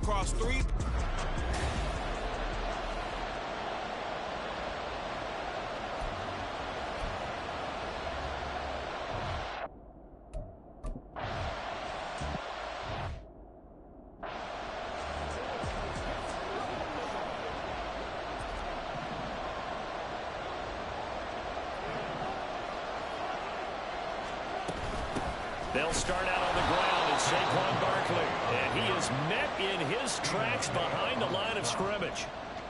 across three. They'll start out on the ground as Saquon Barkley. And he is met in his tracks behind the line of scrimmage.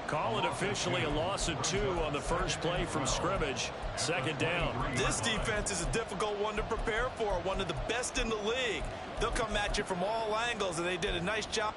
Call it officially a loss of 2 on the first play from scrimmage. Second down. This defense is a difficult one to prepare for. One of the best in the league. They'll come at you from all angles, and they did a nice job.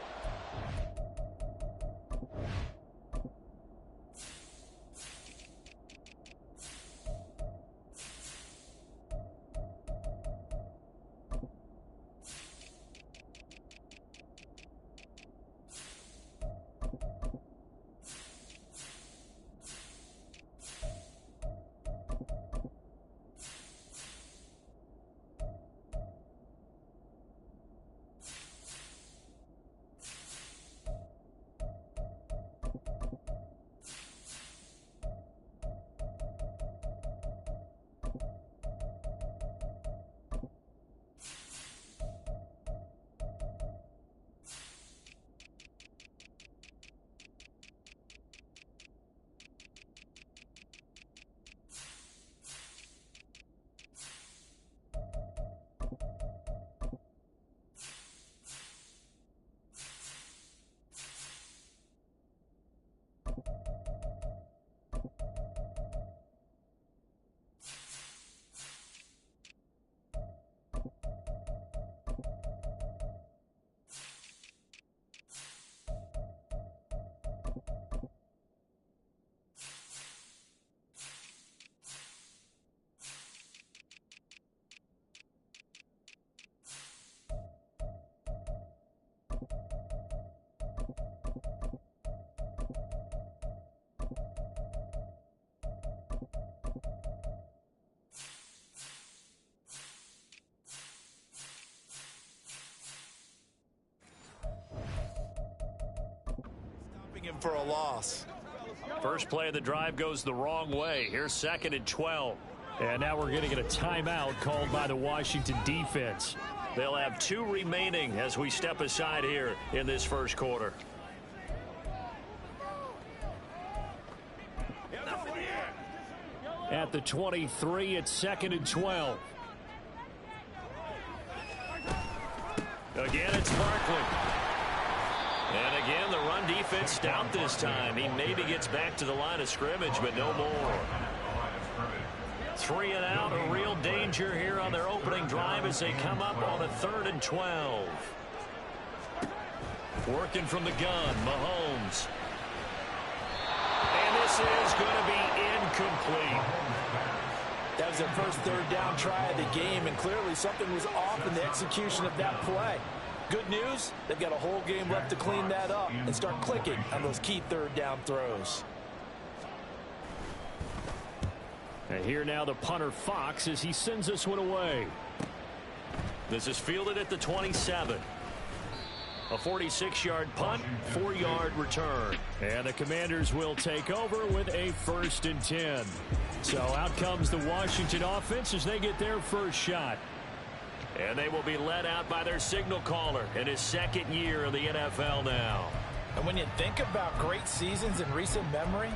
Him for a loss. First play of the drive goes the wrong way. Here's 2nd and 12. And now we're going to get a timeout called by the Washington defense. They'll have 2 remaining as we step aside here in this first quarter. At the 23, it's 2nd and 12. Again, it's Barkley. And again, the run defense stout this time. He maybe gets back to the line of scrimmage, but no more. 3 and out, a real danger here on their opening drive as they come up on a 3rd and 12. Working from the gun, Mahomes. And this is going to be incomplete. That was their first 3rd down try of the game, and clearly something was off in the execution of that play. Good news, they've got a whole game left to clean that up and start clicking on those key 3rd down throws. And here now the punter Fox as he sends this one away. This is fielded at the 27. A 46-yard punt, 4-yard return. And the Commanders will take over with a 1st and 10. So out comes the Washington offense as they get their first shot. And they will be led out by their signal caller in his 2nd year in the NFL now. And when you think about great seasons in recent memory,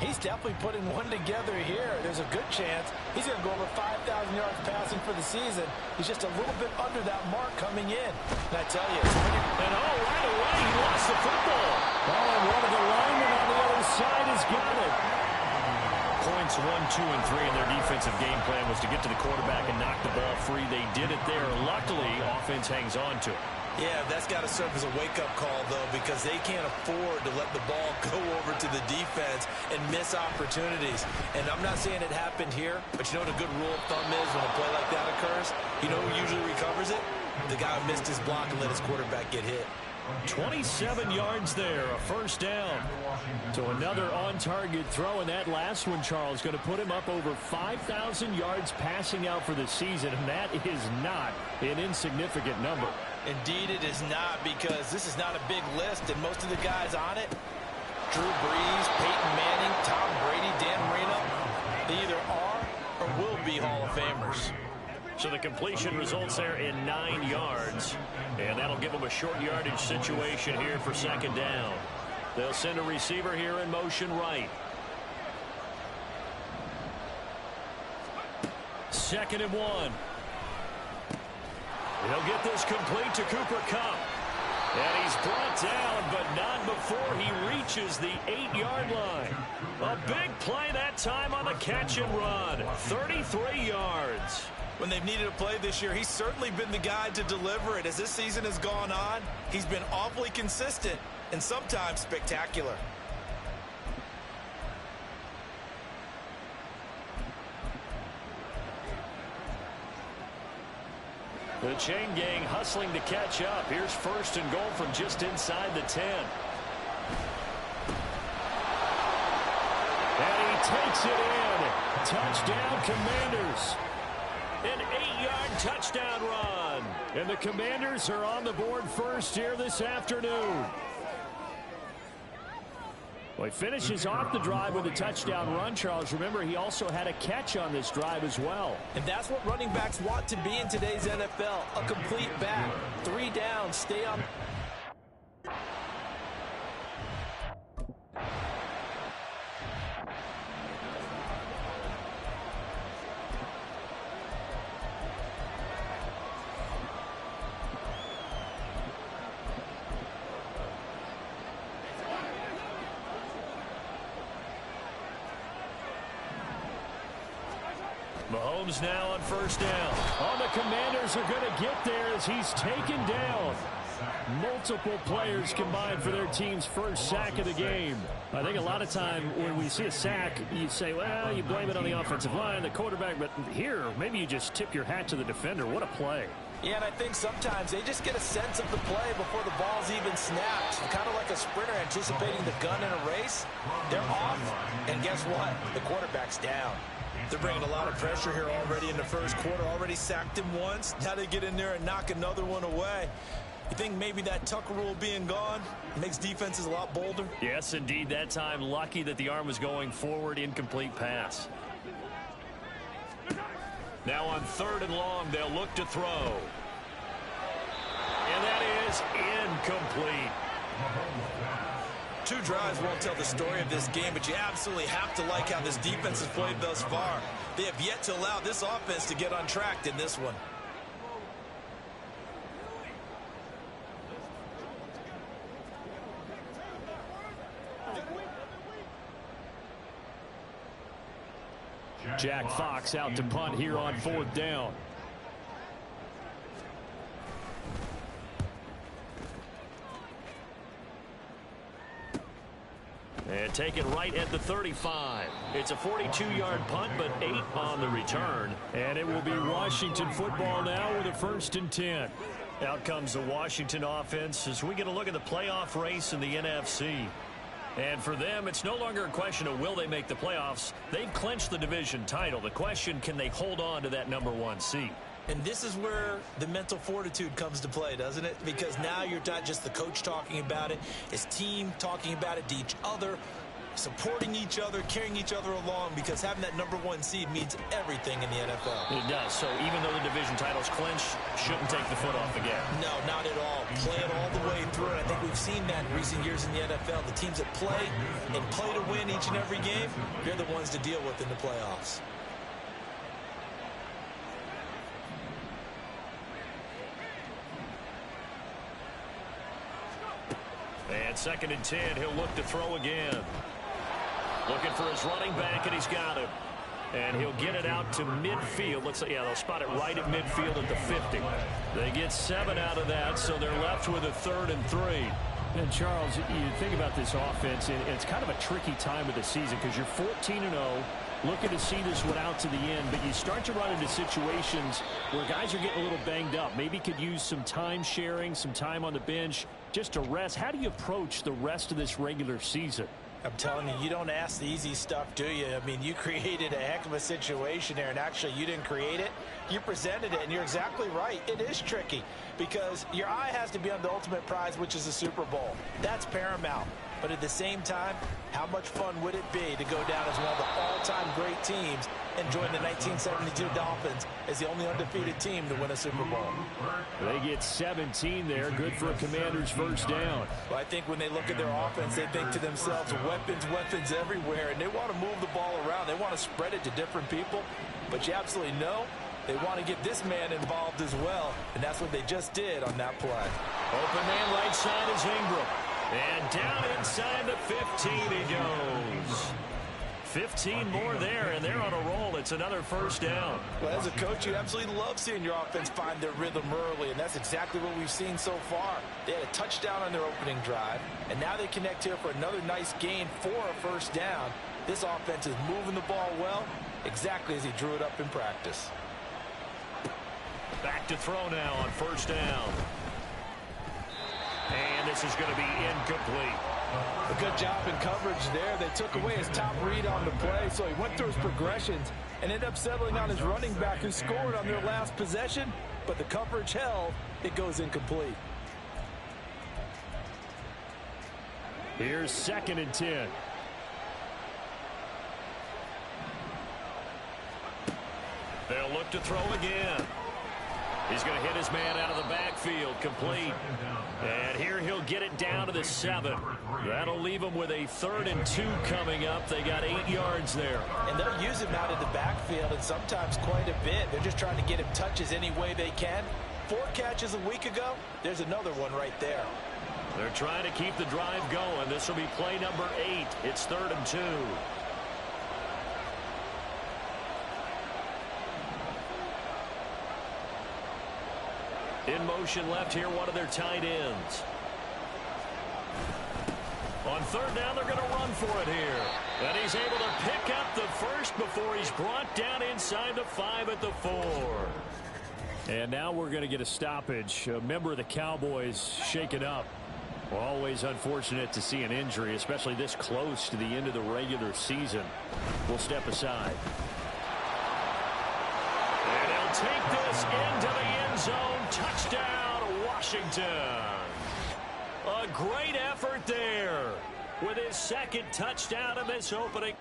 he's definitely putting one together here. There's a good chance he's going to go over 5,000 yards passing for the season. He's just a little bit under that mark coming in. And I tell you, and right away, he lost the football. Oh, and one of the linemen on the other side has got it. Points 1, 2, and 3 in their defensive game plan was to get to the quarterback and knock the ball free. They did it there. Luckily, offense hangs on to it. Yeah, that's got to serve as a wake-up call, though, because they can't afford to let the ball go over to the defense and miss opportunities. And I'm not saying it happened here, but you know what a good rule of thumb is when a play like that occurs? You know who usually recovers it? The guy who missed his block and let his quarterback get hit. 27 yards there, a first down. So another on-target throw, and that last one, Charles, going to put him up over 5,000 yards passing out for the season, and that is not an insignificant number. Indeed it is not, because this is not a big list, and most of the guys on it, Drew Brees, Peyton Manning, Tom Brady, Dan Marino, they either are or will be Hall of Famers. So the completion results there in 9 yards, and that'll give them a short yardage situation here for second down. They'll send a receiver here in motion right. Second and 1. He'll get this complete to Cooper Kupp. And he's brought down, but not before he reaches the 8-yard line. A big play that time on the catch and run. 33 yards. When they've needed a play this year, he's certainly been the guy to deliver it. As this season has gone on, he's been awfully consistent and sometimes spectacular. The chain gang hustling to catch up. Here's first and goal from just inside the 10. And he takes it in. Touchdown, Commanders. An 8-yard touchdown run. And the Commanders are on the board first here this afternoon. Well, he finishes off the drive with a touchdown run, Charles. Remember, he also had a catch on this drive as well. And that's what running backs want to be in today's NFL. A complete back. 3 down. Stay on. Mahomes now on first down. Oh, the Commanders are going to get there as he's taken down. Multiple players combined for their team's first sack of the game. I think a lot of time when we see a sack, you say, well, you blame it on the offensive line, the quarterback, but here, maybe you just tip your hat to the defender. What a play. Yeah, and I think sometimes they just get a sense of the play before the ball's even snapped. Kind of like a sprinter anticipating the gun in a race. They're off, and guess what? The quarterback's down. They're bringing a lot of pressure here already in the first quarter. Already sacked him once. Now they get in there and knock another one away. You think maybe that Tucker rule being gone makes defenses a lot bolder? Yes, indeed. That time, lucky that the arm was going forward. Incomplete pass. Now on third and long, they'll look to throw. And that is incomplete. 2 drives won't tell the story of this game, but you absolutely have to like how this defense has played thus far. They have yet to allow this offense to get untracked in this one. Jack Fox out to punt here on fourth down. And take it right at the 35. It's a 42-yard punt, but 8 on the return. And it will be Washington football now with a 1st and 10. Out comes the Washington offense as we get a look at the playoff race in the NFC. And for them, it's no longer a question of will they make the playoffs. They've clinched the division title. The question, can they hold on to that #1 seed? And this is where the mental fortitude comes to play, doesn't it? Because now you're not just the coach talking about it. It's team talking about it to each other, supporting each other, carrying each other along, because having that #1 seed means everything in the NFL. It does. So even though the division title's clinched, shouldn't take the foot off the gas. No, not at all. Play it all the way through. And I think we've seen that in recent years in the NFL. The teams that play and play to win each and every game, they're the ones to deal with in the playoffs. And 2nd and 10, he'll look to throw again. Looking for his running back, and he's got him. And he'll get it out to midfield. Looks like, yeah, they'll spot it right at midfield at the 50. They get 7 out of that, so they're left with a 3rd and 3. And Charles, you think about this offense, and it's kind of a tricky time of the season because you're 14-0, looking to see this one out to the end, but you start to run into situations where guys are getting a little banged up. Maybe could use some time sharing, some time on the bench just to rest. How do you approach the rest of this regular season? I'm telling you, you don't ask the easy stuff, do you? I mean, you created a heck of a situation there, and actually you didn't create it. You presented it, and you're exactly right. It is tricky because your eye has to be on the ultimate prize, which is the Super Bowl. That's paramount. But at the same time, how much fun would it be to go down as one of the all-time great teams and join the 1972 Dolphins as the only undefeated team to win a Super Bowl? They get 17 there. Good for a Commander's first down. Well, I think when they look at their offense, they think to themselves, weapons, weapons everywhere, and they want to move the ball around. They want to spread it to different people, but you absolutely know they want to get this man involved as well, and that's what they just did on that play. Open man right side is Ingram. And down inside the 15 he goes. 15 more there, and they're on a roll. It's another first down. Well, as a coach, you absolutely love seeing your offense find their rhythm early, and that's exactly what we've seen so far. They had a touchdown on their opening drive, and now they connect here for another nice gain for a first down. This offense is moving the ball well, exactly as he drew it up in practice. Back to throw now on first down. And this is going to be incomplete. A good job in coverage there. They took away his top read on the play, so he went through his progressions and ended up settling on his running back who scored on their last possession, but the coverage held. It goes incomplete. Here's 2nd and 10. They'll look to throw again. He's going to hit his man out of the backfield, complete. And here he'll get it down to the 7. That'll leave him with a 3rd and 2 coming up. They got 8 yards there. And they'll use him out of the backfield, and sometimes quite a bit. They're just trying to get him touches any way they can. 4 catches a week ago. There's another one right there. They're trying to keep the drive going. This will be play number 8. It's 3rd and 2. In motion left here, one of their tight ends. On 3rd down, they're going to run for it here. And he's able to pick up the first before he's brought down inside the 5 at the 4. And now we're going to get a stoppage. A member of the Cowboys shaken up. Well, always unfortunate to see an injury, especially this close to the end of the regular season. We'll step aside. And he'll take this into the end zone. Touchdown, Washington. A great effort there with his 2nd touchdown in this opening.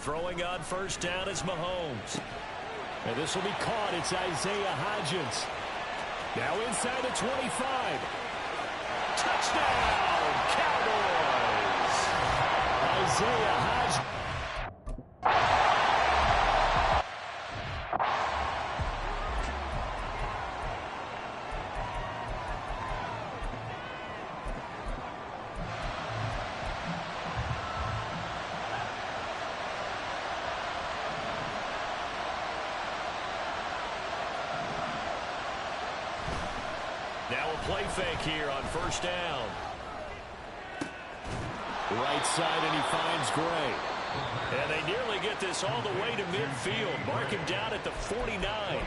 Throwing on first down is Mahomes. And this will be caught. It's Isaiah Hodgins. Now inside the 25. Touchdown, Cowboys. Isaiah Hodgins. Now a play fake here on first down. Right side, and he finds Gray. And they nearly get this all the way to midfield. Mark him down at the 49.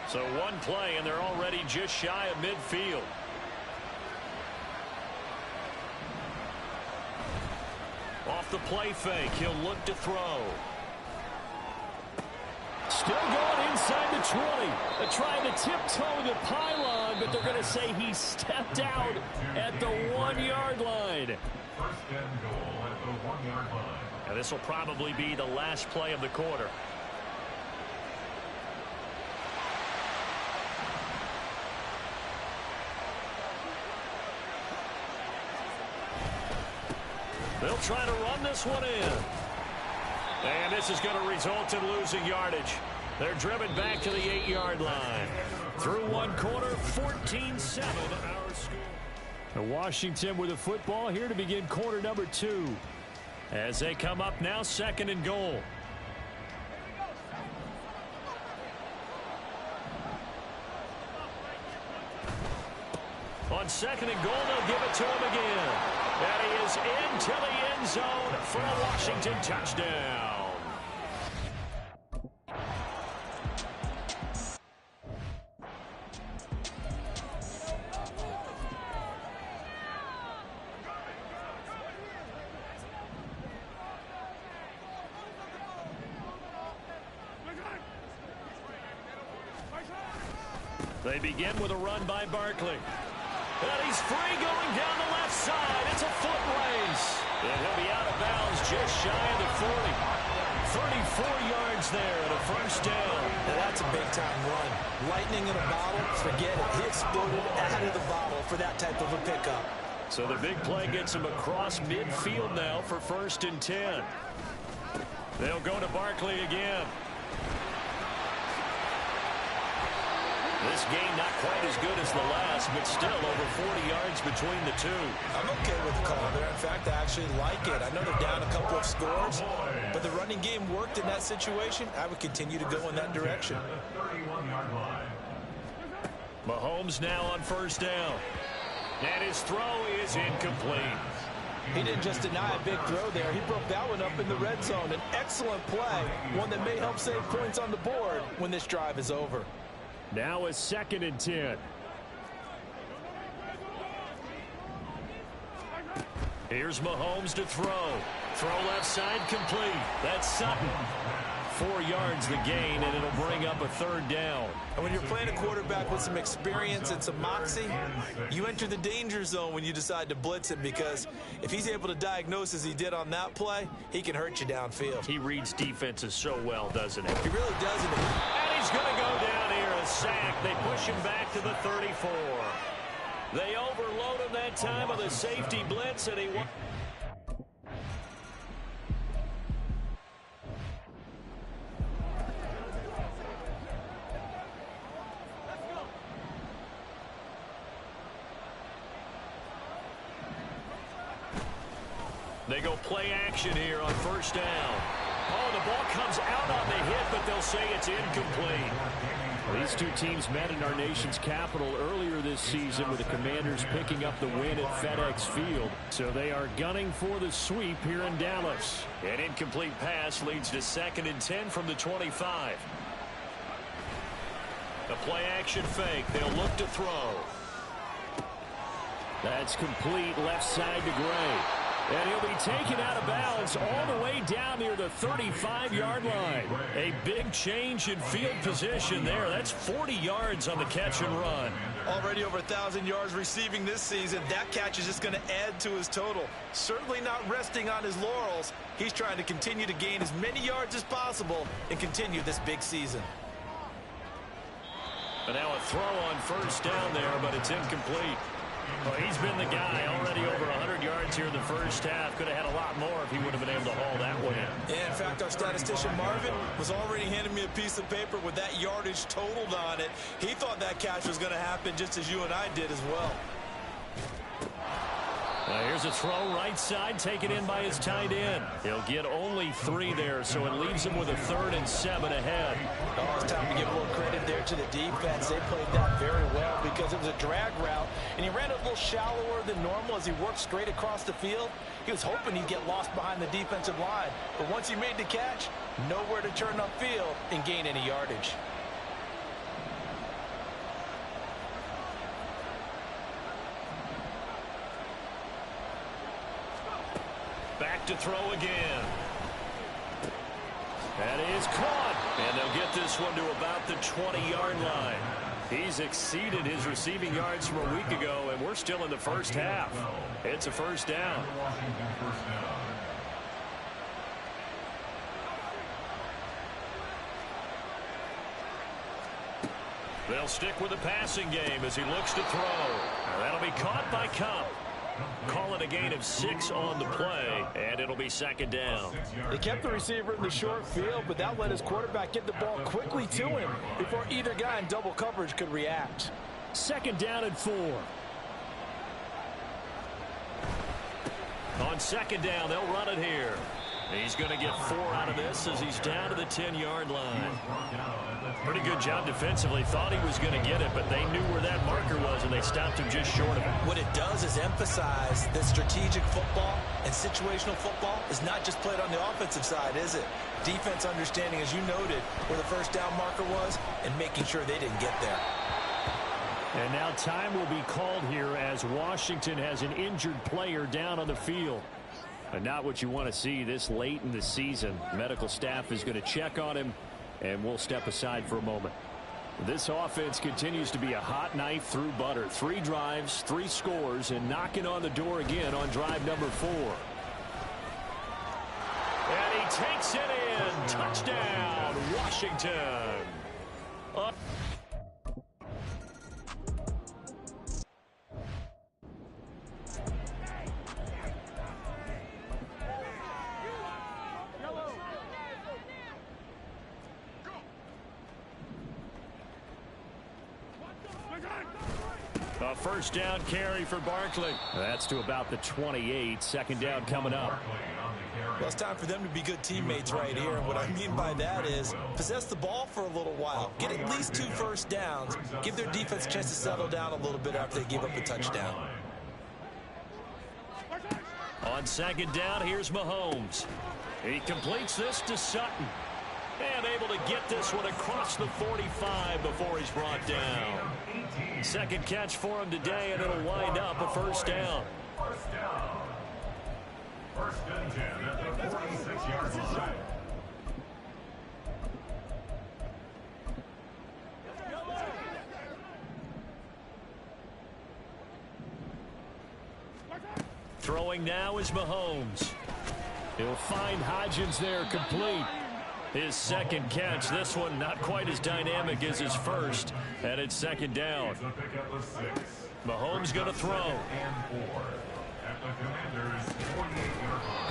So one play, and they're already just shy of midfield. Off the play fake, he'll look to throw. Still going inside the 20. They're trying to tiptoe the pylon, but they're going to say he stepped out at the 1-yard line. First and goal at the 1-yard line. And this will probably be the last play of the quarter. They'll try to run this one in. And this is going to result in losing yardage. They're driven back to the 8-yard line. Through one quarter, 14-7 our score. Washington with the football here to begin quarter number 2. As they come up now, 2nd and goal. On 2nd and goal, they'll give it to him again. And he is into the end zone for a Washington touchdown. They begin with a run by Barkley. And he's free going down the left side. It's a foot race. And he'll be out of bounds just shy of the 40. 34 yards there and a first down. Well, that's a big-time run. Lightning in a bottle, forget it. He exploded out of the bottle for that type of a pickup. So the big play gets him across midfield now for 1st and 10. They'll go to Barkley again. This game not quite as good as the last, but still over 40 yards between the two. I'm okay with the call there. In fact, I actually like it. I know they're down a couple of scores, but the running game worked in that situation. I would continue to go in that direction. Mahomes now on 1st down. And his throw is incomplete. He didn't just deny a big throw there. He broke that one up in the red zone. An excellent play, one that may help save points on the board when this drive is over. Now a 2nd and 10. Here's Mahomes to throw. Throw left side complete. That's Sutton. 4 yards the gain, and it'll bring up a 3rd down. And when you're playing a quarterback with some experience and some moxie, you enter the danger zone when you decide to blitz him, because if he's able to diagnose as he did on that play, he can hurt you downfield. He reads defenses so well, doesn't he? He really does. And he's going to go down here, a sack. They push him back to the 34. They overload him that time with a safety blitz, and he won. They go play action here on 1st down. Oh, the ball comes out on the hit, but they'll say it's incomplete. These two teams met in our nation's capital earlier this season with the Commanders picking up the win at FedEx Field. So they are gunning for the sweep here in Dallas. An incomplete pass leads to 2nd and 10 from the 25. The play action fake. They'll look to throw. That's complete left side to Gray. And he'll be taken out of bounds all the way down near the 35-yard line. A big change in field position there. That's 40 yards on the catch and run. Already over 1,000 yards receiving this season. That catch is just going to add to his total. Certainly not resting on his laurels. He's trying to continue to gain as many yards as possible and continue this big season. And now a throw on 1st down there, but it's incomplete. Well, he's been the guy already over 100 yards here in the first half. Could have had a lot more if he would have been able to haul that one in. Yeah, in fact, our statistician Marvin was already handing me a piece of paper with that yardage totaled on it. He thought that catch was going to happen just as you and I did as well. Here's a throw right side, taken in by his tight end. He'll get only 3 there, so it leaves him with a 3rd and 7 ahead. Oh, it's time to give a little credit there to the defense. They played that very well because it was a drag route, and he ran a little shallower than normal as he worked straight across the field. He was hoping he'd get lost behind the defensive line, but once he made the catch, nowhere to turn upfield and gain any yardage. Back to throw again. That is caught. And they'll get this one to about the 20-yard line. He's exceeded his receiving yards from a week ago, and we're still in the first half. It's a 1st down. They'll stick with the passing game as he looks to throw. That'll be caught by Kupp. Call it a gain of 6 on the play, and it'll be second down. They kept the receiver in the short field, but that let his quarterback get the ball quickly to him before either guy in double coverage could react. Second down and 4. On second down, they'll run it here. He's going to get 4 out of this as he's down to the 10-yard line. Pretty good job defensively. Thought he was going to get it, but they knew where that marker was, and they stopped him just short of it. What it does is emphasize that strategic football and situational football is not just played on the offensive side, is it? Defense understanding, as you noted, where the first down marker was and making sure they didn't get there. And now time will be called here as Washington has an injured player down on the field. But not what you want to see this late in the season. Medical staff is going to check on him, and we'll step aside for a moment. This offense continues to be a hot knife through butter. 3 drives, 3 scores, and knocking on the door again on drive number 4. And he takes it in. Touchdown, Washington. Up. A first down carry for Barkley. That's to about the 28. Second down coming up. Well, it's time for them to be good teammates right here. And what I mean by that is possess the ball for a little while. Get at least 2 first downs. Give their defense a chance to settle down a little bit after they give up a touchdown. On second down, here's Mahomes. He completes this to Sutton. And able to get this one across the 45 before he's brought down. Second catch for him today, and it'll wind up a first down. First down. First and 10 at the 46-yard line. Throwing now is Mahomes. He'll find Hodgins there complete. His second catch, this one not quite as dynamic as his first, and it's second down. Mahomes going to throw.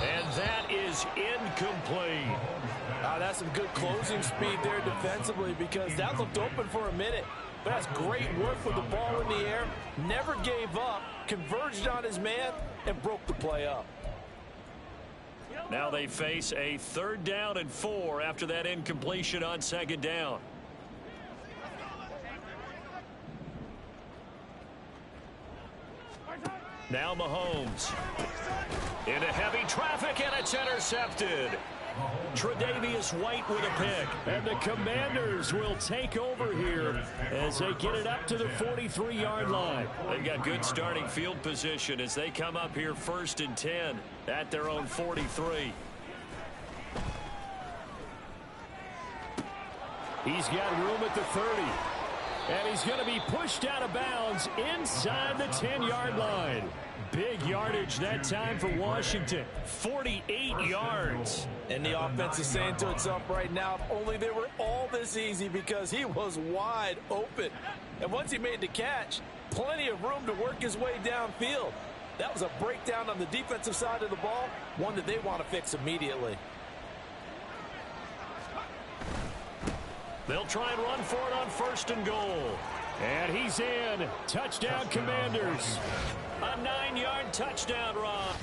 And that is incomplete. That's some good closing speed there defensively because that looked open for a minute. But that's great work with the ball in the air. Never gave up, converged on his man, and broke the play up. Now they face a third down and 4 after that incompletion on second down. Now Mahomes. Into heavy traffic, and it's intercepted. Tre'Davious White with a pick. And the Commanders will take over here as they get it up to the 43-yard line. They've got good starting field position as they come up here first and 10 at their own 43. He's got room at the 30. And he's going to be pushed out of bounds inside the 10-yard line. Big yardage that time for Washington. 48 yards. And the offense is saying to itself right now, if only they were all this easy because he was wide open. And once he made the catch, plenty of room to work his way downfield. That was a breakdown on the defensive side of the ball, one that they want to fix immediately. They'll try and run for it on first and goal. And he's in. Touchdown, Commanders. A 9-yard touchdown run.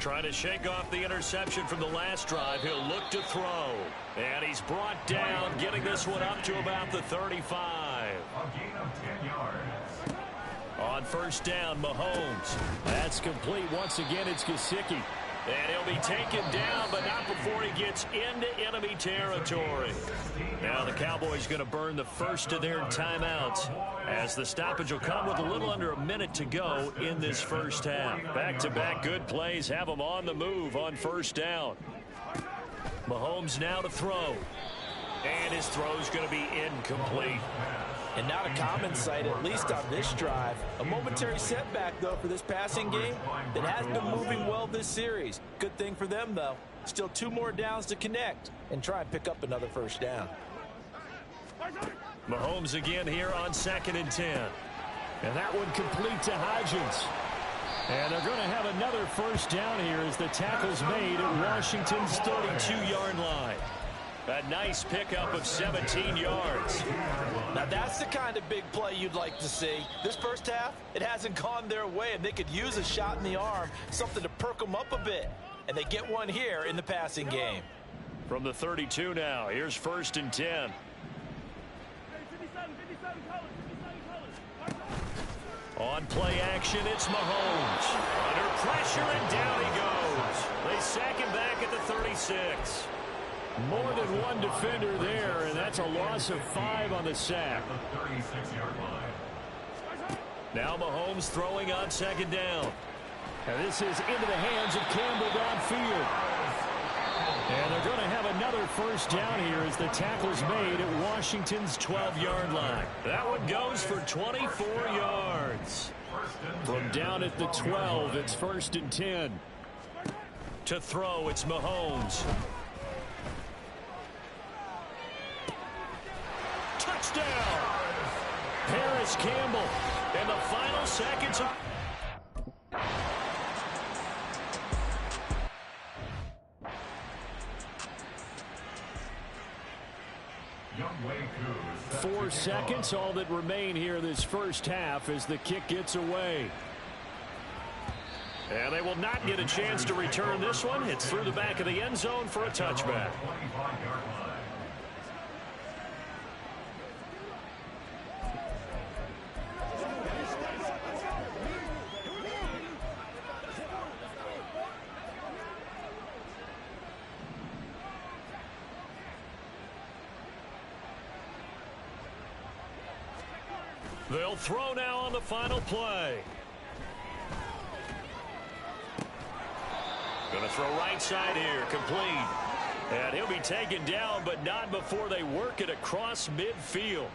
Trying to shake off the interception from the last drive. He'll look to throw. And he's brought down, getting this one up to about the 35. A gain of 10 yards. On first down, Mahomes. That's complete. Once again, it's Gesicki. And he'll be taken down, but not before he gets into enemy territory. Now the Cowboys going to burn the first of their timeouts, as the stoppage will come with a little under a minute to go in this first half. Back-to-back good plays have them on the move on first down. Mahomes now to throw. And his throw's going to be incomplete. And not a common sight, at least on this drive. A momentary setback, though, for this passing game that has been moving well this series. Good thing for them, though. Still 2 more downs to connect and try and pick up another first down. Mahomes again here on 2nd and 10. And that one complete to Hodgins. And they're going to have another first down here as the tackle's made at Washington's 32-yard line. A nice pickup of 17 yards. Now that's the kind of big play you'd like to see. This first half, it hasn't gone their way, and they could use a shot in the arm, something to perk them up a bit. And they get one here in the passing game. From the 32 now, here's 1st and 10. On play action, it's Mahomes. Under pressure, and down he goes. They sack him back at the 36. More than one defender there, and that's a loss of 5 on the sack. The 36-yard line. Now Mahomes throwing on 2nd down. And this is into the hands of Campbell downfield. And they're going to have another first down here as the tackle's made at Washington's 12-yard line. That one goes for 24 yards. From down at the 12, it's 1st and 10. To throw, it's Mahomes. Touchdown! Paris Campbell in the final seconds of... Youngway Kuz. 4 seconds, all that remain here this first half as the kick gets away. And they will not get a chance to return this one. It's through the back of the end zone for a touchback. 25-yard line. They'll throw now on the final play. Going to throw right side here, complete. And he'll be taken down, but not before they work it across midfield.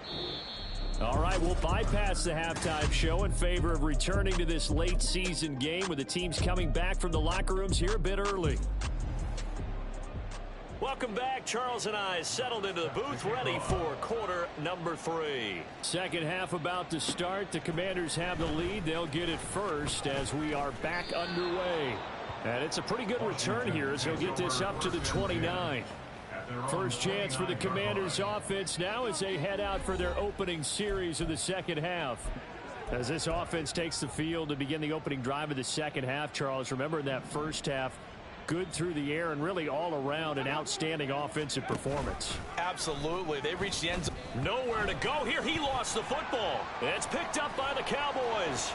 All right, we'll bypass the halftime show in favor of returning to this late season game with the teams coming back from the locker rooms here a bit early. Welcome back. Charles and I settled into the booth, ready for quarter number 3. Second half about to start. The Commanders have the lead. They'll get it first as we are back underway. And it's a pretty good return here as he'll get this up to the 29. First chance for the Commanders offense now as they head out for their opening series of the second half. As this offense takes the field to begin the opening drive of the second half, Charles, remember in that first half, good through the air and really all around an outstanding offensive performance. Absolutely. They reached the end zone. Nowhere to go here. He lost the football. It's picked up by the Cowboys.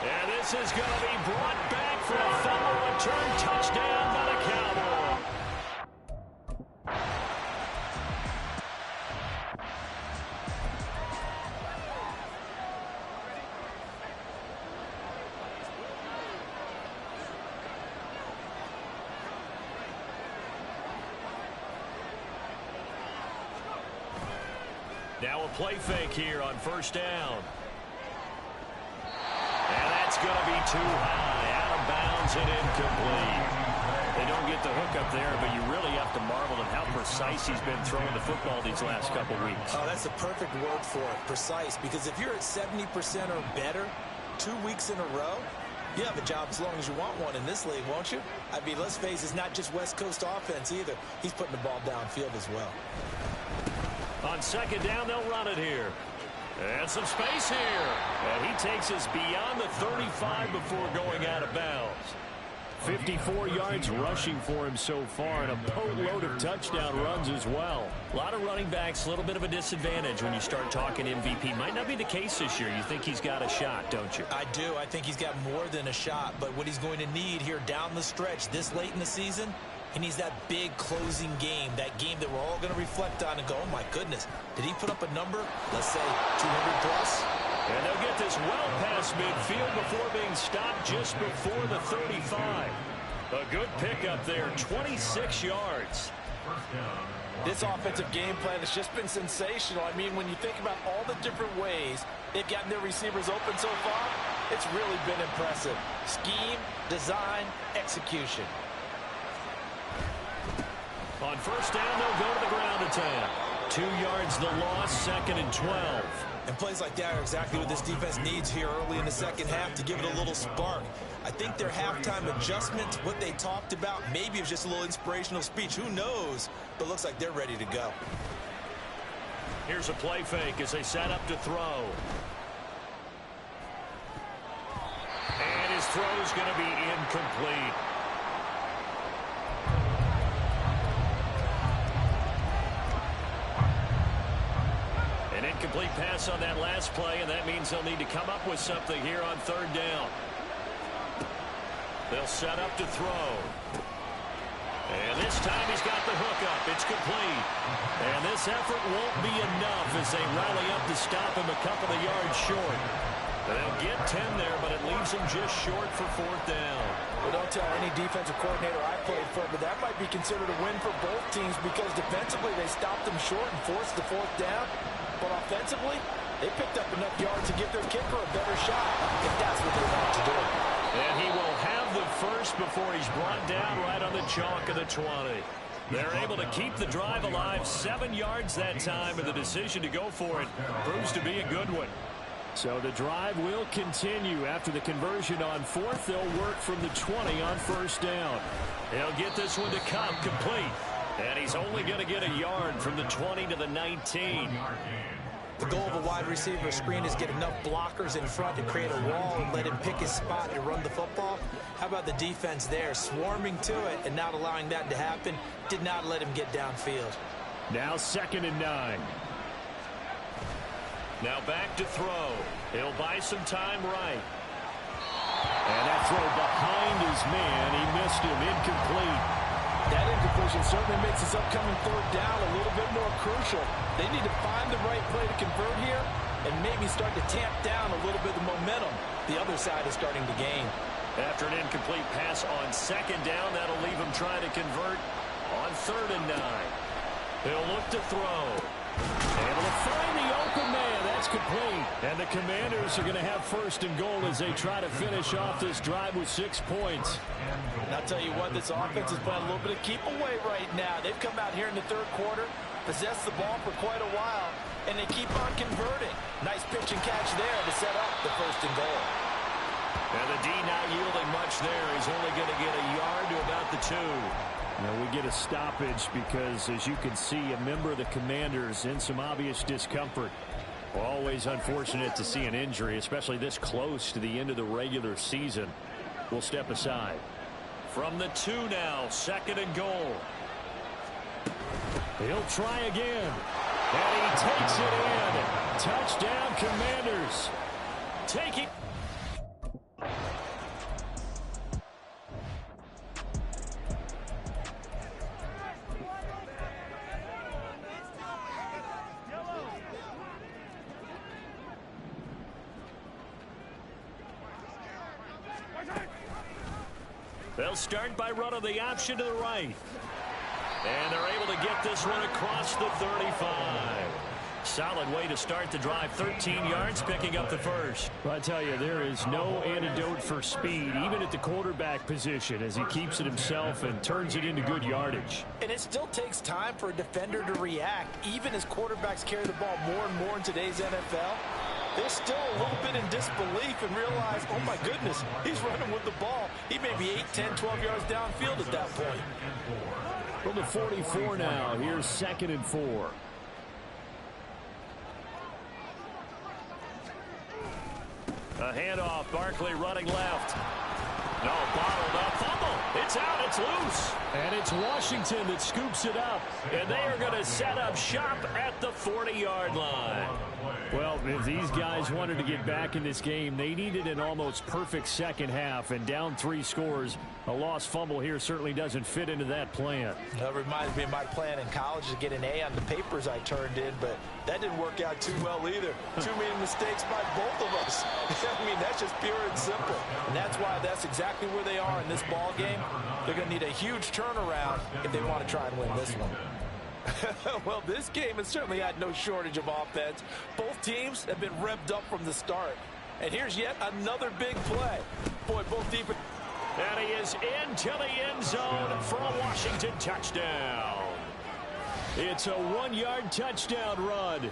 And this is going to be brought back for a fumble return touchdown by the Cowboys. Now a play fake here on first down. And that's going to be too high, out of bounds and incomplete. They don't get the hook up there, but you really have to marvel at how precise he's been throwing the football these last couple weeks. Oh, that's the perfect word for it, precise, because if you're at 70% or better 2 weeks in a row, you have a job as long as you want one in this league, won't you? I mean, let's face it, it's not just West Coast offense either. He's putting the ball downfield as well. On second down, they'll run it here. And some space here. And he takes us beyond the 35 before going out of bounds. 54 yards rushing for him so far, and a boatload of touchdown runs as well. A lot of running backs, a little bit of a disadvantage when you start talking MVP. Might not be the case this year. You think he's got a shot, don't you? I do. I think he's got more than a shot, but what he's going to need here down the stretch this late in the season, he needs that big closing game, that game that we're all going to reflect on and go, oh my goodness, did he put up a number, let's say 200 plus? And they'll get this well past midfield before being stopped just before the 35. A good pickup there, 26 yards. This offensive game plan has just been sensational. I mean, when you think about all the different ways they've gotten their receivers open so far, it's really been impressive. Scheme, design, execution. On first down, they'll go to the ground attack. 2 yards the loss, 2nd and 12. And plays like that are exactly what this defense needs here early in the second half to give it a little spark. I think their halftime adjustment, what they talked about, maybe it was just a little inspirational speech. Who knows? But looks like they're ready to go. Here's a play fake as they set up to throw. And his throw is going to be incomplete. An incomplete pass on that last play, and that means they'll need to come up with something here on 3rd down. They'll set up to throw. And this time he's got the hook up. It's complete. And this effort won't be enough as they rally up to stop him a couple of yards short. They'll get 10 there, but it leaves them just short for 4th down. Well, don't tell any defensive coordinator I played for, but that might be considered a win for both teams because defensively they stopped them short and forced the 4th down. But offensively, they picked up enough yards to give their kicker a better shot if that's what they want to do. And he will have the first before he's brought down right on the chalk of the 20. They're able to keep the drive alive, 7 yards that time, and the decision to go for it proves to be a good one. So the drive will continue. After the conversion on 4th, they'll work from the 20 on 1st down. He'll get this one to Cobb complete. And he's only going to get a yard from the 20 to the 19. The goal of a wide receiver screen is get enough blockers in front to create a wall and let him pick his spot to run the football. How about the defense there, swarming to it and not allowing that to happen? Did not let him get downfield. Now 2nd and 9. Now back to throw. He'll buy some time right. And that throw behind his man. He missed him. Incomplete. That incompletion certainly makes this upcoming 3rd down a little bit more crucial. They need to find the right play to convert here and maybe start to tamp down a little bit of the momentum the other side is starting to gain. After an incomplete pass on 2nd down, that'll leave him trying to convert on 3rd and 9. He'll look to throw. Able to find the open man. That's complete. And the Commanders are going to have 1st and goal as they try to finish off this drive with 6 points. And I'll tell you what, this offense is playing a little bit of keep away right now. They've come out here in the 3rd quarter, possessed the ball for quite a while, and they keep on converting. Nice pitch and catch there to set up the 1st and goal. And the D not yielding much there. He's only going to get a yard to about the 2. Now we get a stoppage because, as you can see, a member of the Commanders in some obvious discomfort. Always unfortunate to see an injury, especially this close to the end of the regular season. We'll step aside. From the 2 now, 2nd and goal. He'll try again. And he takes it in. Touchdown, Commanders. Taking. They'll start by running the option to the right. And they're able to get this one across the 35. Solid way to start the drive. 13 yards, picking up the 1st. Well, I tell you, there is no antidote for speed, even at the quarterback position, as he keeps it himself and turns it into good yardage. And it still takes time for a defender to react, even as quarterbacks carry the ball more and more in today's NFL. They're still a little bit in disbelief and realize, oh my goodness, he's running with the ball. He may be 8, 10, 12 yards downfield at that point. From the 44 now, here's 2nd and 4. A handoff, Barkley running left. No, bottled up, fumble. It's out. It's loose. And it's Washington that scoops it up. And they are going to set up shop at the 40-yard line. Well, if these guys wanted to get back in this game, they needed an almost perfect second half. And down 3 scores, a lost fumble here certainly doesn't fit into that plan. That reminds me of my plan in college to get an A on the papers I turned in, but that didn't work out too well either. Too many mistakes by both of us. I mean, that's just pure and simple. And that's why that's exactly where they are in this ball game. They're going to need a huge turnaround if they want to try and win this one. Well, this game has certainly had no shortage of offense. Both teams have been revved up from the start. And here's yet another big play. Boy, both defense. And he is into the end zone for a Washington touchdown. It's a 1-yard touchdown run.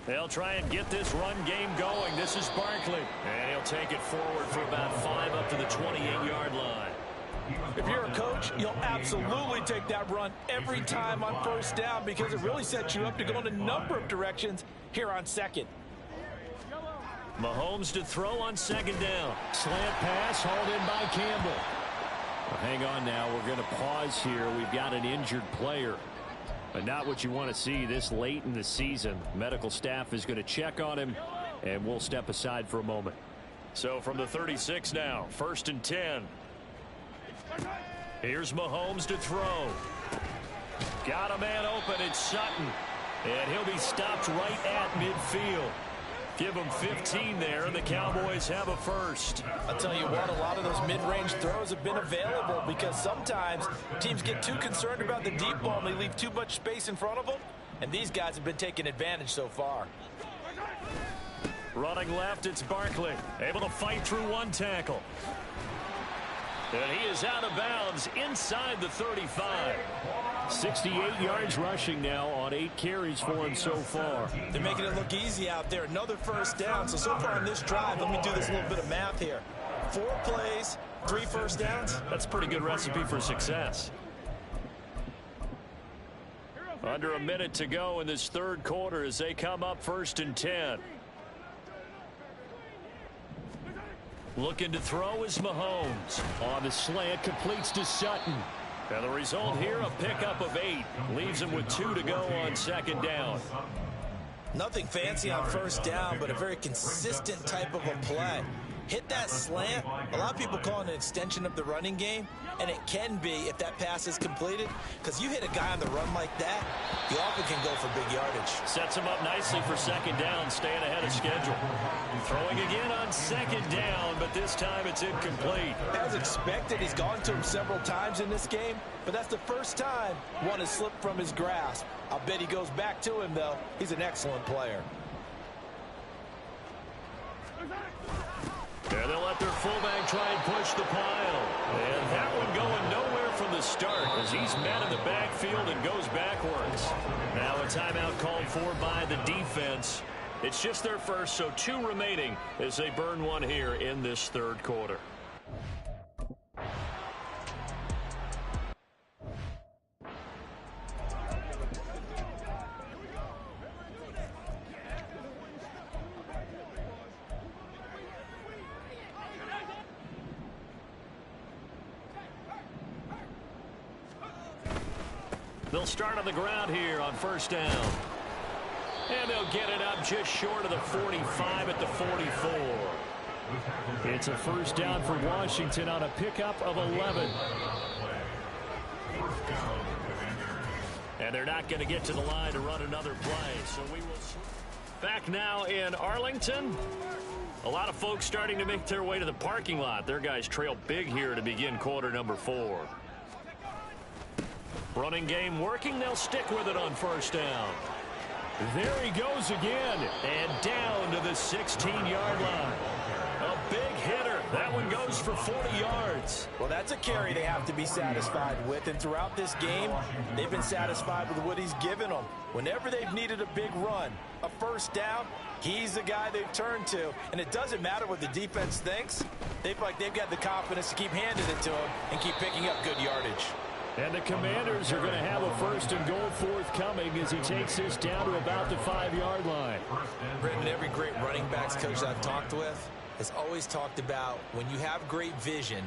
They'll try and get this run game going. This is Barkley. And he'll take it forward for about 5 up to the 28-yard line. If you're a coach, you'll absolutely take that run every time on first down because it really sets you up to go in a number of directions here on second. Mahomes to throw on second down. Slant pass hauled in by Campbell. Well, hang on now. We're going to pause here. We've got an injured player. But not what you want to see this late in the season. Medical staff is going to check on him, and we'll step aside for a moment. So from the 36 now, 1st and 10. Here's Mahomes to throw. Got a man open. It's Sutton. And he'll be stopped right at midfield. Give him 15 there, and the Cowboys have a first. I'll tell you what, a lot of those mid-range throws have been available because sometimes teams get too concerned about the deep ball and they leave too much space in front of them, and these guys have been taking advantage so far. Running left, it's Barkley. Able to fight through one tackle. And he is out of bounds inside the 35. 68 yards rushing now on 8 carries for him so far. They're making it look easy out there. Another first down. So far on this drive, let me do this little bit of math here. 4 plays, 3 first downs. That's a pretty good recipe for success. Under a minute to go in this third quarter as they come up 1st and 10. Looking to throw is Mahomes. On the slant, completes to Sutton. And the result here, a pickup of 8. Leaves him with 2 to go on second down. Nothing fancy on first down, but a very consistent type of a play. Hit that slant. A lot of people call it an extension of the running game, and it can be if that pass is completed, because you hit a guy on the run like that, you often can go for big yardage. Sets him up nicely for second down, staying ahead of schedule. Throwing again on second down, but this time it's incomplete. As expected, he's gone to him several times in this game, but that's the first time one has slipped from his grasp. I'll bet he goes back to him, though. He's an excellent player. And they'll let their fullback try and push the pile. And that one going nowhere from the start as he's met in the backfield and goes backwards. Now a timeout called for by the defense. It's just their first, so 2 remaining as they burn one here in this third quarter. They'll start on the ground here on first down. And they'll get it up just short of the 45 at the 44. It's a first down for Washington on a pickup of 11. And they're not going to get to the line to run another play. So we will back now in Arlington. A lot of folks starting to make their way to the parking lot. Their guys trail big here to begin quarter number 4. Running game working. They'll stick with it on first down. There he goes again. And down to the 16-yard line. A big hitter. That one goes for 40 yards. Well, that's a carry they have to be satisfied with. And throughout this game, they've been satisfied with what he's given them. Whenever they've needed a big run, a first down, he's the guy they've turned to. And it doesn't matter what the defense thinks. They feel like they've got the confidence to keep handing it to him and keep picking up good yardage. And the Commanders are going to have a 1st and goal forthcoming as he takes this down to about the 5-yard line. Brendan, every great running backs coach I've talked with has always talked about when you have great vision,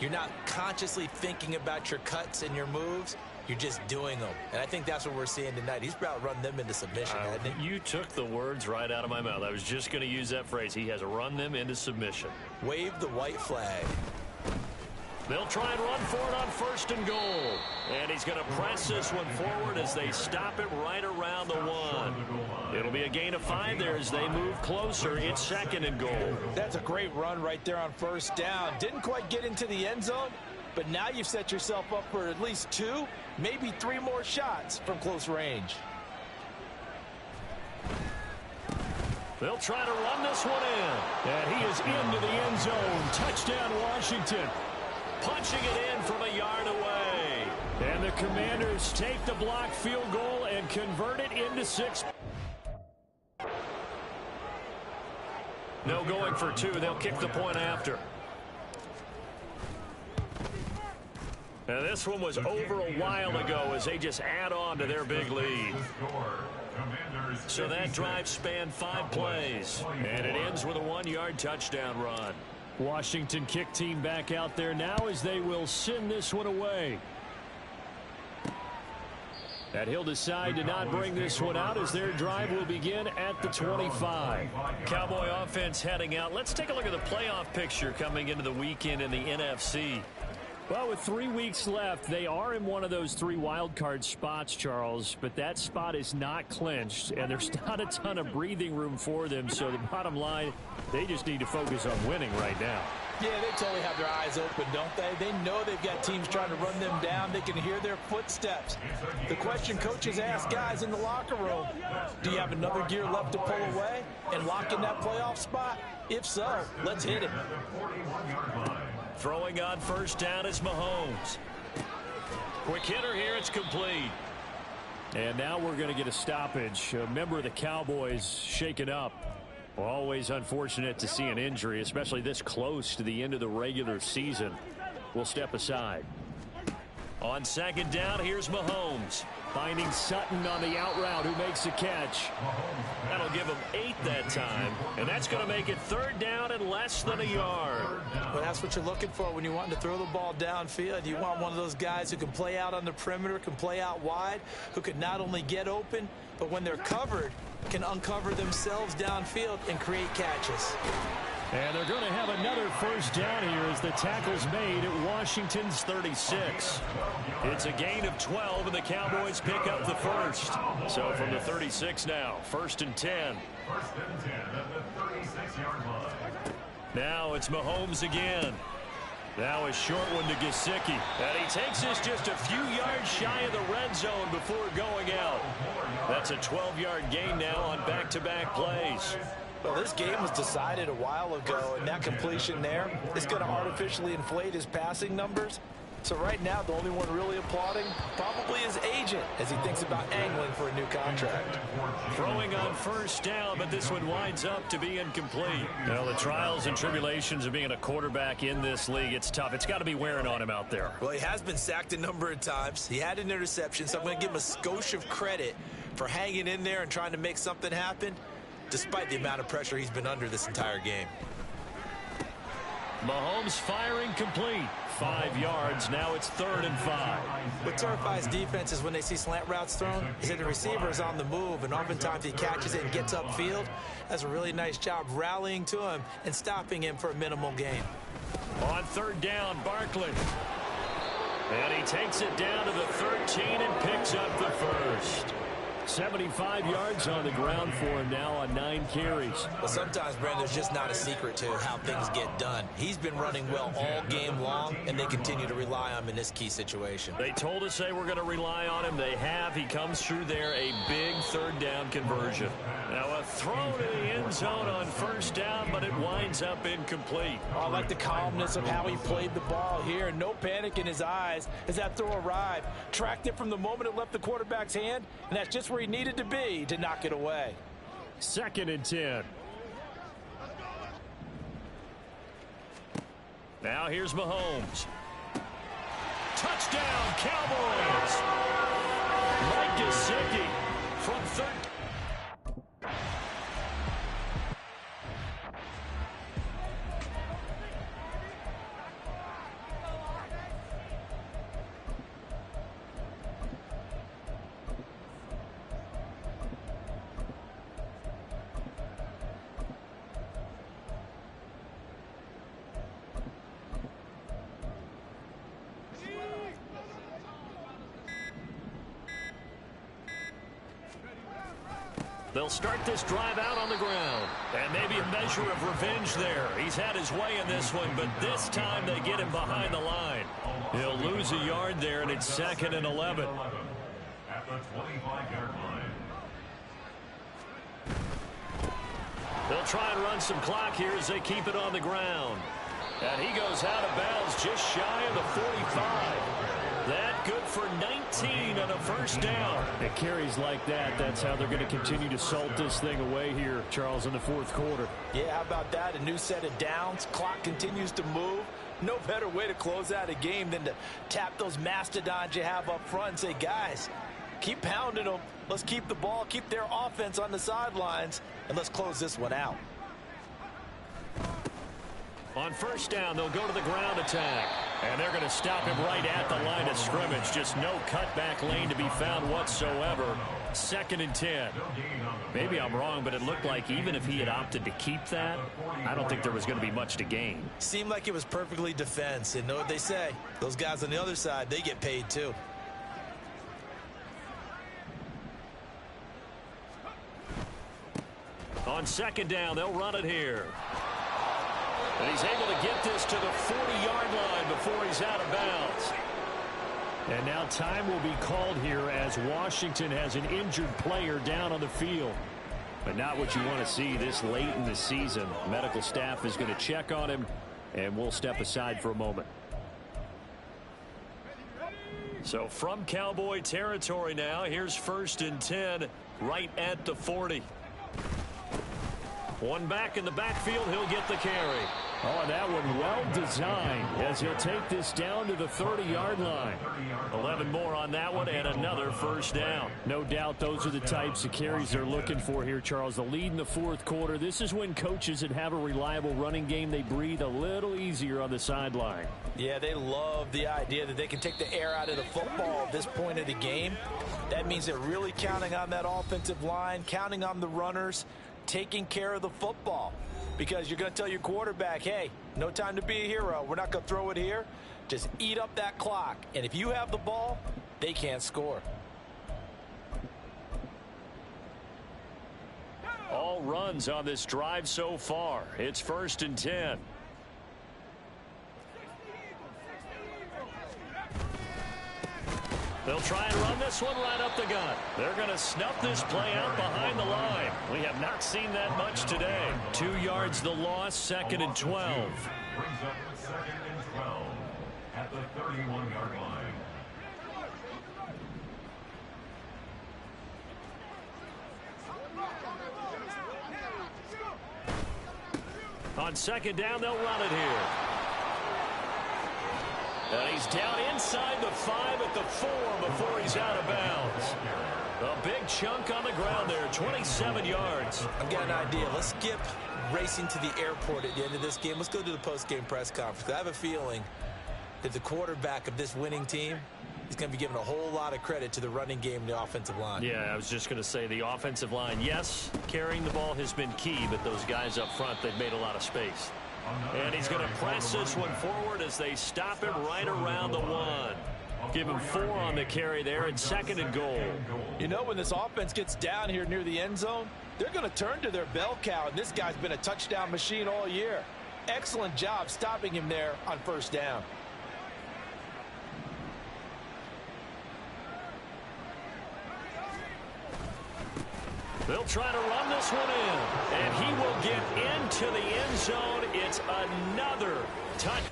you're not consciously thinking about your cuts and your moves. You're just doing them. And I think that's what we're seeing tonight. He's about to run them into submission, hasn't he? You took the words right out of my mouth. I was just going to use that phrase. He has run them into submission. Wave the white flag. They'll try and run for it on 1st and goal. And he's going to press this one forward as they stop it right around the 1. It'll be a gain of 5 there as they move closer. It's 2nd and goal. That's a great run right there on 1st down. Didn't quite get into the end zone, but now you've set yourself up for at least 2, maybe 3 more shots from close range. They'll try to run this one in. And he is into the end zone. Touchdown, Washington. Punching it in from a yard away. And the Commanders take the block field goal and convert it into 6. No going for 2. They'll kick the point after. Now this one was over a while ago as they just add on to their big lead. So that drive spanned 5 plays. And it ends with a 1-yard touchdown run. Washington kick team back out there now as they will send this one away. And he'll decide to not bring this one out as their drive will begin at the 25. Cowboy offense heading out. Let's take a look at the playoff picture coming into the weekend in the NFC. Well, with 3 weeks left, they are in one of those 3 wild card spots, Charles, but that spot is not clinched, and there's not a ton of breathing room for them, so the bottom line, they just need to focus on winning right now. Yeah, they totally have their eyes open, don't they? They know they've got teams trying to run them down. They can hear their footsteps. The question coaches ask guys in the locker room, do you have another gear left to pull away and lock in that playoff spot? If so, let's hit it. Throwing on 1st down is Mahomes. Quick hitter here, it's complete. And now we're going to get a stoppage. A member of the Cowboys shaken up. Well, always unfortunate to see an injury, especially this close to the end of the regular season. We'll step aside. On 2nd down, here's Mahomes. Finding Sutton on the out route, who makes the catch. That'll give him 8 that time. And that's going to make it 3rd down and less than a yard. Well, that's what you're looking for when you want to throw the ball downfield. You want one of those guys who can play out on the perimeter, can play out wide, who can not only get open, but when they're covered, can uncover themselves downfield and create catches. And they're going to have another 1st down here as the tackle's made at Washington's 36. It's a gain of 12, and the Cowboys pick up the 1st. So from the 36 now, 1st and 10. 1st and 10 at the 36-yard line. Now it's Mahomes again. Now a short one to Gesicki. And he takes this just a few yards shy of the red zone before going out. That's a 12-yard gain now on back-to-back plays. Well, this game was decided a while ago, and that completion there is going to artificially inflate his passing numbers. So right now, the only one really applauding probably his agent as he thinks about angling for a new contract. Throwing on 1st down, but this one winds up to be incomplete. Well, the trials and tribulations of being a quarterback in this league, it's tough. It's got to be wearing on him out there. Well, he has been sacked a number of times. He had an interception, so I'm going to give him a skosh of credit for hanging in there and trying to make something happen, despite the amount of pressure he's been under this entire game. Mahomes firing complete. 5 yards. Now it's 3rd and 5. What terrifies defenses when they see slant routes thrown is that the receiver is on the move, and oftentimes he catches it and gets upfield. Does a really nice job rallying to him and stopping him for a minimal gain. On 3rd down, Barkley. And he takes it down to the 13 and picks up the 1st. 75 yards on the ground for him now on 9 carries. Well, sometimes, Brandon, there's just not a secret to how things get done. He's been running well all game long, and they continue to rely on him in this key situation. They told us they were going to rely on him. They have. He comes through there, a big 3rd down conversion. Now a throw to the end zone on 1st down, but it winds up incomplete. I like the calmness of how he played the ball here. No panic in his eyes as that throw arrived. Tracked it from the moment it left the quarterback's hand, and that's just where he needed to be to knock it away. 2nd and 10. Now here's Mahomes. Touchdown, Cowboys! Mike Gesicki from third. They'll start this drive out on the ground. And maybe a measure of revenge there. He's had his way in this one, but this time they get him behind the line. He'll lose a yard there, and it's 2nd and 11. At the 25-yard line. They'll try and run some clock here as they keep it on the ground. And he goes out of bounds just shy of the 45. That good for 19 on a first down. It carries like that. That's how they're going to continue to salt this thing away here, Charles, in the fourth quarter. Yeah, how about that? A new set of downs. Clock continues to move. No better way to close out a game than to tap those mastodons you have up front and say, guys, keep pounding them. Let's keep the ball, keep their offense on the sidelines, and let's close this one out. On first down, they'll go to the ground attack. And they're going to stop him right at the line of scrimmage. Just no cutback lane to be found whatsoever. 2nd and 10. Maybe I'm wrong, but it looked like even if he had opted to keep that, I don't think there was going to be much to gain. Seemed like it was perfectly defense. And know what they say? Those guys on the other side, they get paid too. On 2nd down, they'll run it here. And he's able to get this to the 40-yard line before he's out of bounds. And now time will be called here as Washington has an injured player down on the field. But not what you want to see this late in the season. Medical staff is going to check on him, and we'll step aside for a moment. So from Cowboy territory now, here's 1st and 10 right at the 40. One back in the backfield, he'll get the carry. Oh, and that one well designed as he'll take this down to the 30-yard line. 11 more on that one and another first down. No doubt those are the types of carries they're looking for here, Charles. The lead in the fourth quarter. This is when coaches that have a reliable running game, they breathe a little easier on the sideline. Yeah, they love the idea that they can take the air out of the football at this point of the game. That means they're really counting on that offensive line, counting on the runners, taking care of the football. Because you're going to tell your quarterback, hey, no time to be a hero. We're not going to throw it here. Just eat up that clock. And if you have the ball, they can't score. All runs on this drive so far. It's 1st and 10. They'll try and run this one right up the gut. They're going to snuff this play out behind the line. We have not seen that much today. 2 yards the loss, 2nd and 12. Brings up 2nd and 12 at the 31-yard line. On 2nd down, they'll run it here. And he's down inside the 5 at the 4 before he's out of bounds. A big chunk on the ground there, 27 yards. I've got an idea. Let's skip racing to the airport at the end of this game. Let's go to the post-game press conference. I have a feeling that the quarterback of this winning team is going to be giving a whole lot of credit to the running game and the offensive line. Yeah, I was just going to say the offensive line, yes, carrying the ball has been key, but those guys up front, they've made a lot of space. And he's going to press this one forward as they stop him right around the 1. Give him 4 on the carry there, and 2nd and goal. You know, when this offense gets down here near the end zone, they're going to turn to their bell cow, and this guy's been a touchdown machine all year. Excellent job stopping him there on first down. They'll try to run this one in, and he will get into the end zone. It's another touch.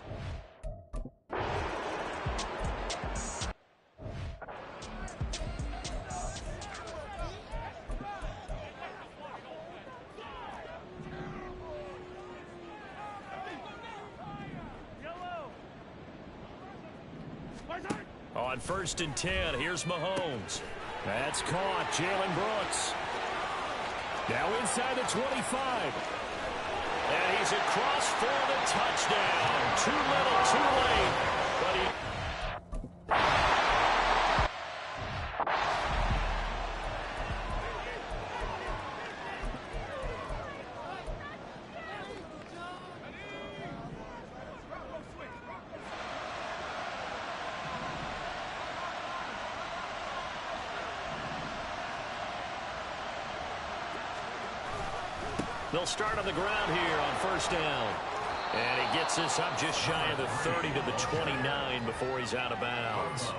On 1st and 10, here's Mahomes. That's caught. Jalen Brooks. Now inside the 25. And he's across for the touchdown. Too little, too late. But he... They'll start on the ground here on 1st down. And he gets this up just shy of the 30 to the 29 before he's out of bounds.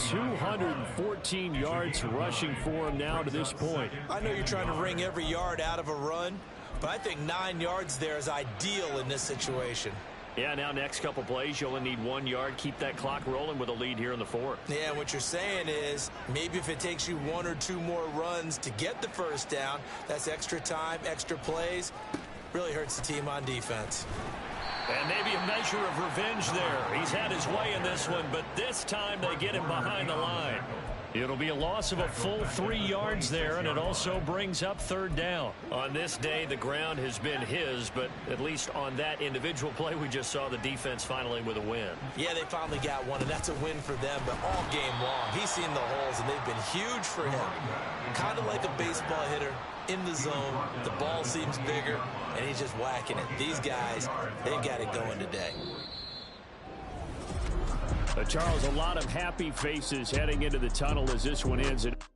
214 yards rushing for him now to this point. I know you're trying to wring every yard out of a run, but I think 9 yards there is ideal in this situation. Yeah, now next couple plays, you only need 1 yard. Keep that clock rolling with a lead here in the 4th. Yeah, what you're saying is maybe if it takes you 1 or 2 more runs to get the 1st down, that's extra time, extra plays. Really hurts the team on defense. And maybe a measure of revenge there. He's had his way in this one, but this time they get him behind the line. It'll be a loss of a full 3 yards there, and it also brings up 3rd down. On this day, the ground has been his, but at least on that individual play, we just saw the defense finally with a win. Yeah, they finally got one, and that's a win for them, but all game long, he's seen the holes, and they've been huge for him. Kind of like a baseball hitter in the zone. The ball seems bigger, and he's just whacking it. They've got it going today. Charles, a lot of happy faces heading into the tunnel as this one ends.